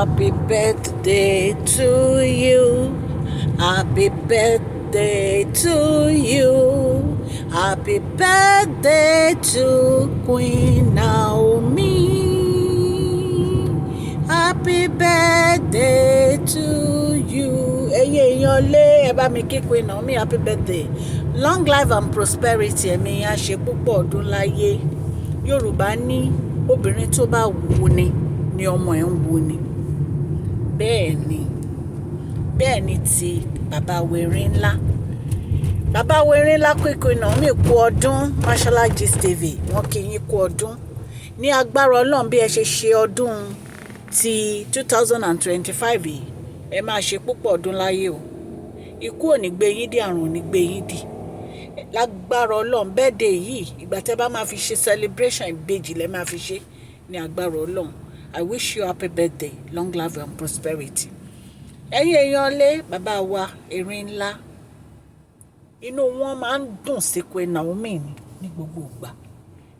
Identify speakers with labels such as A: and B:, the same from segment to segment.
A: Happy birthday to you. Happy birthday to you. Happy birthday to Queen Naomi. Happy birthday to you. Èèyàn lé ẹ bá mi kí Queen Naomi happy birthday. Long life and prosperity ẹ̀mí á ṣe púpọ̀ ọdún láyé. Yorùbá ní obìnrin tó bá wù ni ọmọ ẹ̀ ń wù ni. Bẹ́ẹ̀ ni ti bàbá wẹ̀rẹ̀ ńlá. Bàbá wẹ̀rẹ̀ ńlá Queen Naomi kú ọdún. Mashola Gist TV wọ́n kí yín kú ọdún. Ní agbára Ọlọ́run bí ẹ ṣe ṣe ọdún ti 2025 yìí ẹ máa ṣe púpọ̀ ọdún láyé o. Ikú ò ní gbé yín dé, àrùn ò ní gbé yín dé. Lágbára Ọlọ́run birthday yìí ìgbà tẹ́ bá máa fi ṣe celebration ìbejì lẹ́ máa fi ṣe ní agbára Ọlọ́run. I wish you happy birthday, long life and prosperity. Ẹ̀yin èèyàn lé bàbá wa Erin ńlá. Inú wọn máa ń dùn sí Queen Naomi ní gbogbo ìgbà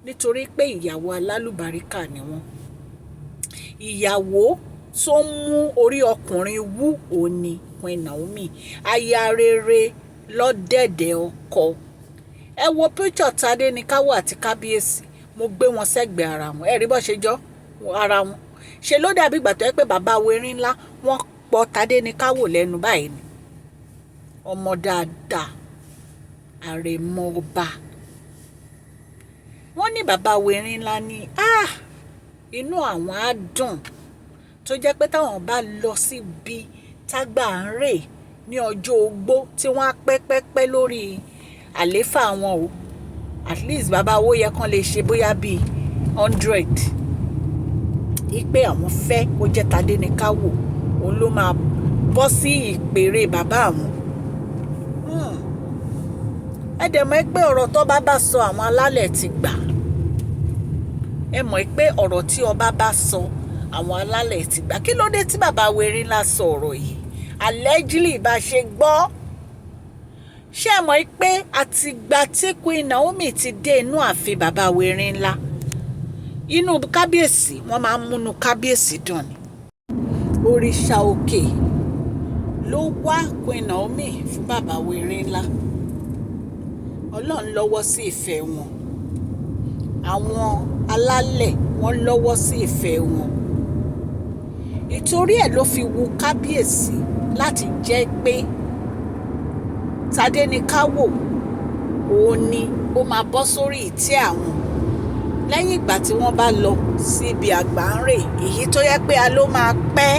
A: nítorí pé ìyàwó alálùbáríkà ni wọ́n. Ìyàwó tó ń mú orí ọkùnrin wú òní Queen Naomi. Aya rere lọ́dẹ̀dẹ̀ ọkọ. Ẹ wo picture TADENIKAWO àti kábíyèsí mo gbé wọn sẹ́gbẹ̀ẹ́ ara wọn. Ẹ rí bó ṣe jọ ara wọn. Ṣe ló dàbí ìgbà tó yẹ pé bàbá wẹ̀rẹ̀ ńlá wọ́n pọ̀ TADENIKAWO lẹ́nu báyìí ni. Ọmọ dáadáa àrẹ̀mọ ọba. Wọ́n ní bàbá wẹ̀rẹ̀ ńlá ní inú àwọn á dùn tó jẹ́ pé táwọn bá lọ síbi tágbà ń rè ní ọjọ́ ogbó tí wọ́n á pẹ́pẹ́pẹ́ lórí àléfà wọn o. At least bàbá owó yẹ kán lè ṣe bóyá bíi 100. Ipe àwọn fẹ́ kó jẹ́ TADENIKAWO òun ló máa bọ́ sí ìpèrè bàbá àwọn. Ẹ dẹ̀ mọ̀ pé ọ̀rọ̀ tó bá sọ àwọn alálẹ̀ ti gbà. Ẹ mọ̀ pé ọ̀rọ̀ tí ọba bá sọ àwọn alálẹ̀ ti gbà. Kí ló dé tí bàbá wẹ̀rẹ̀ ńlá sọ ọ̀rọ̀ yìí? Allegedly bá ṣe gbọ́. Ṣé ẹ mọ̀ pé àtìgbà tí Queen Naomi ti dé inú ààfin bàbá wẹ̀rẹ̀ ńlá, inú kábíyèsí wọ́n máa ń múnú kábíyèsí dùn ni. Òrìṣà òkè ló wá Queen Naomi fún bàbá wẹ̀rẹ̀ ńlá. Ọlọ́run lọ́wọ́ sí ìfẹ́ wọn. Àwọn alálẹ̀ wọ́n lọ́wọ́ sí ìfẹ́ wọn. Ìtorí ẹ̀ ló fi wu kábíyèsí láti jẹ́ pé TADENIKAWO òun ni ó máa bọ́ sórí ìtẹ́ àwọn lẹ́yìn ìgbà tí wọ́n bá lọ síbi àgbáńrè èyí tó yẹ pé a ló máa pẹ́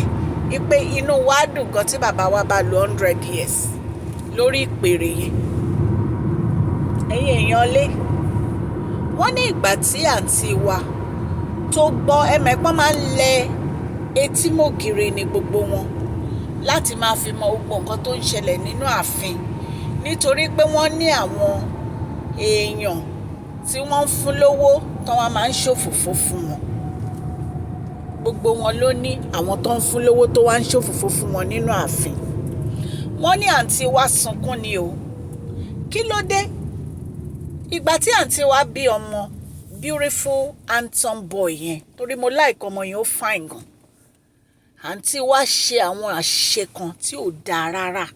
A: pé inú wa dùn gan tí bàbá wa bá lo 100 years lórí ìpèrè yẹn. Ẹ̀yin èèyàn lé wọ́n ní ìgbà tí àǹtí wa tó gbọ́ ẹ̀mẹ́pọ́n máa ń lẹ etí mọ́gìrì ní gbogbo wọn láti máa fi mọ gbogbo nǹkan tó ń ṣẹlẹ̀ nínú ààfin nítorí pé wọ́n ní àwọn èèyàn tí wọ́n ń fún lówó tán wọ́n máa ń ṣòfófó fún wọn. Gbogbo wọn ló ní àwọn tó ń fún lówó tó wá ń ṣòfófó fún wọn nínú ààfin. Wọ́n ní àǹtí wa sunkún ni o. Kí ló dé? Ìgbà tí àǹtí wa bí ọmọ beautiful handsome boy yẹn torí mo like ọmọ yẹn ó fine gan. Àǹtí wa ṣe àwọn àṣìṣe kan tí ò dáa rárá.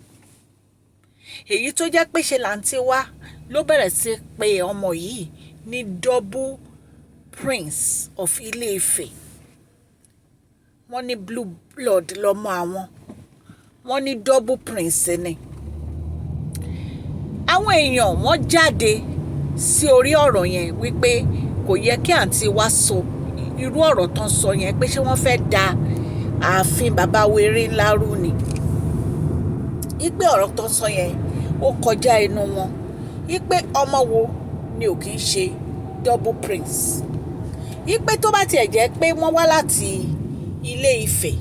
A: Èyí tó jẹ́ pé ṣe làǹtí wa ló bẹ̀rẹ̀ sí pé ọmọ yìí ní double prince of Ilé-Ifẹ̀. Wọ́n ní blue blood lọ́mọ àwọn. Wọ́n ní double prince ni. Àwọn èèyàn wọ́n jáde sí orí ọ̀rọ̀ yẹn wípé kò yẹ kí àǹtí wa sọ irú ọ̀rọ̀ tán sọ yẹn pé ṣé wọ́n fẹ́ da ààfin bàbá wẹ̀rẹ̀ ńlá rú ni. Ipe ọ̀rọ̀ tán sọ yẹn ó kọjá inú wọn. Ipe ọmọ wo ni ò kì í ṣe double prince. Ipe tó bá tiẹ̀ jẹ́ pé wọ́n wá láti Ilé-Ifẹ̀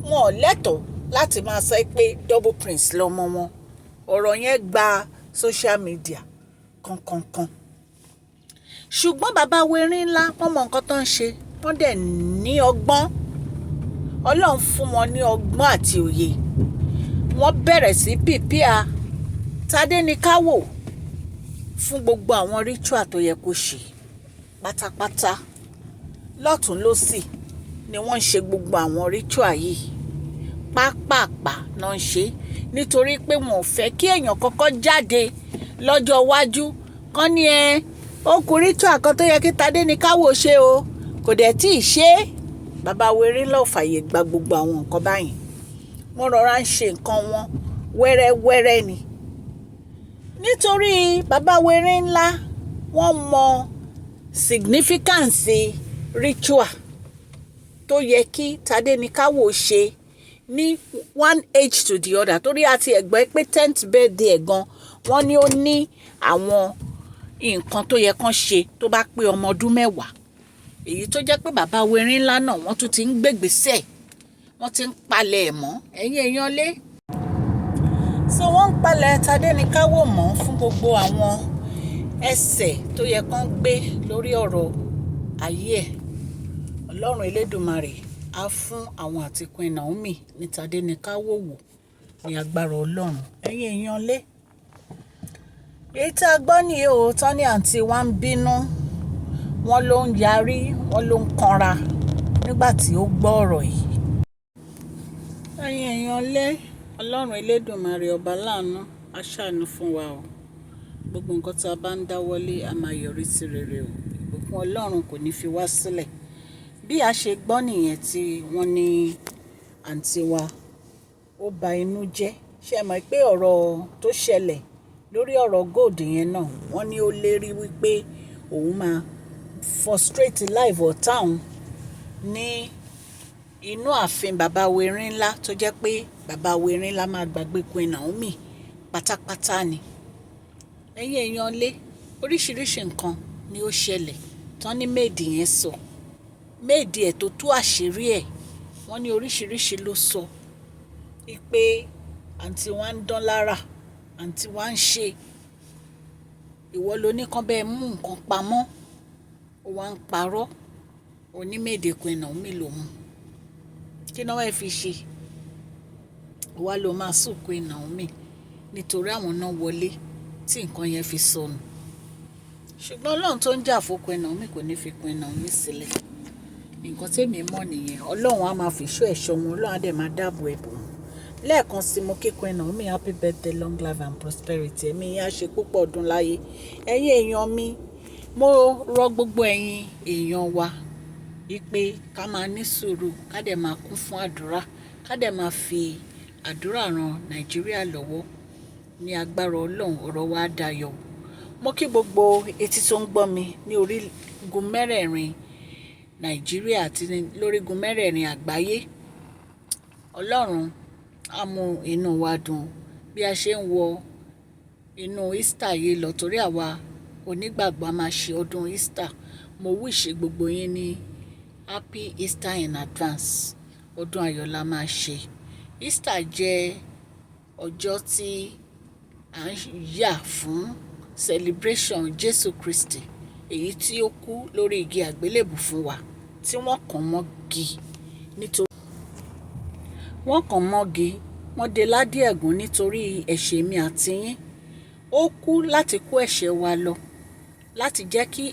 A: wọn ò lẹ́tọ̀ọ́ láti máa sọ pé double prince lọ́mọ wọn. Ọ̀rọ̀ yẹn gba social media kankankan. Ṣùgbọ́n bàbá wẹ̀rẹ̀ ńlá wọ́n mọ nǹkan tó ń ṣe. Wọ́n dẹ̀ ní ọgbọ́n. Ọlọ́run fún wọn ní ọgbọ́n àti òye. Wọ́n bẹ̀rẹ̀ sí pìpìà TADENIKAWO fún gbogbo àwọn ritual tó yẹ kó ṣe pátápátá lọ́tún lósì ni wọ́n ń ṣe gbogbo àwọn ritual yìí pápápá náà ń ṣe nítorí pé wọn ò fẹ́ kí èèyàn kọ́kọ́ jáde lọ́jọ́ iwájú kán ní ó kù ritual kan tó yẹ kí Tádéníkáwò ṣe o kò dẹ̀ tí ì ṣe é. Bàbá wẹ̀rẹ̀ ńlá ò fàyè gba gbogbo àwọn nǹkan báyìí, wọ́n rọra ń ṣe nǹkan wọn wẹ́rẹ́wẹ́rẹ́ ni. Nítorí bàbá wẹ̀rẹ̀ ńlá wọ́n mọ significance ritual tó yẹ kí Tádéníkáwò ṣe ní one age to the other, torí àti ẹ̀gbọ́n pé 10th birthday ẹ̀ gan wọ́n ní ó ní àwọn nǹkan tó yẹ kán ṣe tó bá pé ọmọ ọdún 10, èyí tó jẹ́ pé bàbá wẹ̀rẹ̀ ńlá náà wọ́n tún ti ń gbègbèsẹ̀, wọ́n ti ń palẹ̀ ẹ̀ mọ́ ẹ̀yin èèyàn lé. So wọ́n ń palẹ̀ Tádéníkáwò mọ́ fún gbogbo àwọn ẹsẹ̀ tó yẹ kán gbé lórí ọ̀rọ̀ ayé ẹ̀. Ọlọ́run Elédùmarè á fún àwọn àti Queen Naomi ní Tádéníkáwò wò ní agbára Ọlọ́run ẹ̀yin èèyàn lé. Èyí tá a gbọ́ nìyí o, tán ní àǹtí wa ń bínú, wọ́n ló ń yarí, wọ́n ló ń kanra nígbà tí ó gbọ́ ọ̀rọ̀ yìí. Ẹ̀yin èèyàn lé, Ọlọ́run Elédùmarè ọba láàánú á ṣàánú fún wa o. Gbogbo nǹkan tí a bá ń dáwọ́lé a máa yọrí sí rere o. Ìbùkún Ọlọ́run kò ní fi wá sílẹ̀. Bí a ṣe gbọ́ nìyẹn tí wọ́n ní àǹtí wa ó ba inú jẹ́. Ṣé ẹ mọ̀ pé ọ̀rọ̀ tó ṣẹlẹ̀ lórí ọ̀rọ̀ gold yẹn náà, wọ́n ní ó lérí wípé òun máa frustrate life ọ̀tá òun ní inú ààfin bàbá wẹ̀rẹ̀ ńlá, tó jẹ́ pé bàbá wẹ̀rẹ̀ ńlá máa gbàgbé Queen Naomi pátápátá ni. Ẹ̀yin èèyàn lé, oríṣiríṣi nǹkan ni ó ṣẹlẹ̀ tán ní méèdì yẹn sọ. Méèdì ẹ̀ tó tú àṣírí ẹ̀, wọ́n ní oríṣiríṣi ló sọ pé àǹtí wa ń dán lára, àǹtí wa ń ṣe, ìwọ ló ní kán bẹ́ẹ̀ mú nǹkan pamọ́, ó wá ń parọ́, oníméèdì Queen Naomi lòun. Kí náà wá fi ṣe? Wá ló máa sùn Queen Naomi nítorí àwọn náà wọlé tí nǹkan yẹn fi sọnù. Ṣùgbọ́n Ọlọ́run tó ń jà fún Queen Naomi kò ní fi Queen Naomi sílẹ̀. Nǹkan tèmi mọ̀ nìyẹn. Ọlọ́run á máa fi ṣọ́ ẹ̀ṣọ́ wọn, Ọlọ́run á dẹ̀ máa dáàbò ẹ̀bùn. Lẹ́ẹ̀kan sí mo kí Queen Naomi happy birthday, long life and prosperity. Ẹ̀mí yín á ṣe púpọ̀ ọdún láyé. Ẹ̀yin èèyàn mi, mo rọ gbogbo ẹ̀yin èèyàn wa wípé ká máa ní sùúrù, ká dẹ̀ máa kún fún àdúrà, ká dẹ̀ máa fi àdúrà ran Nàìjíríà lọ́wọ́. Ní agbára Ọlọ́run ọ̀rọ̀ wa dayọ̀. Mo kí gbogbo etí tó ń gbọ́ mi ní orígun mẹ́rẹ̀ẹ̀rin Nàìjíríà àti lórígun mẹ́rẹ̀ẹ̀rin àgbáyé. Ọlọ́run á mú inú wa dùn bí a ṣe ń wọ inú Easter yìí lọ, torí àwa onígbàgbọ́ a máa ṣe ọdún Easter. Mo wish gbogbo yín ní happy Easter in advance. Ọdún ayọ̀ la máa ṣe. Easter jẹ́ ọjọ́ tí à ń yà fún celebration Jésù Kristi, èyí tí ó kú lórí igi àgbélébù fún wa, tí wọ́n kàn mọ́gi nítorí wọ́n kàn mọ́gi, wọ́n dé ládé ẹ̀gún nítorí ẹ̀ṣẹ̀ mi àti yín. Ó kú láti kó ẹ̀ṣẹ̀ wa lọ, láti jẹ́ kí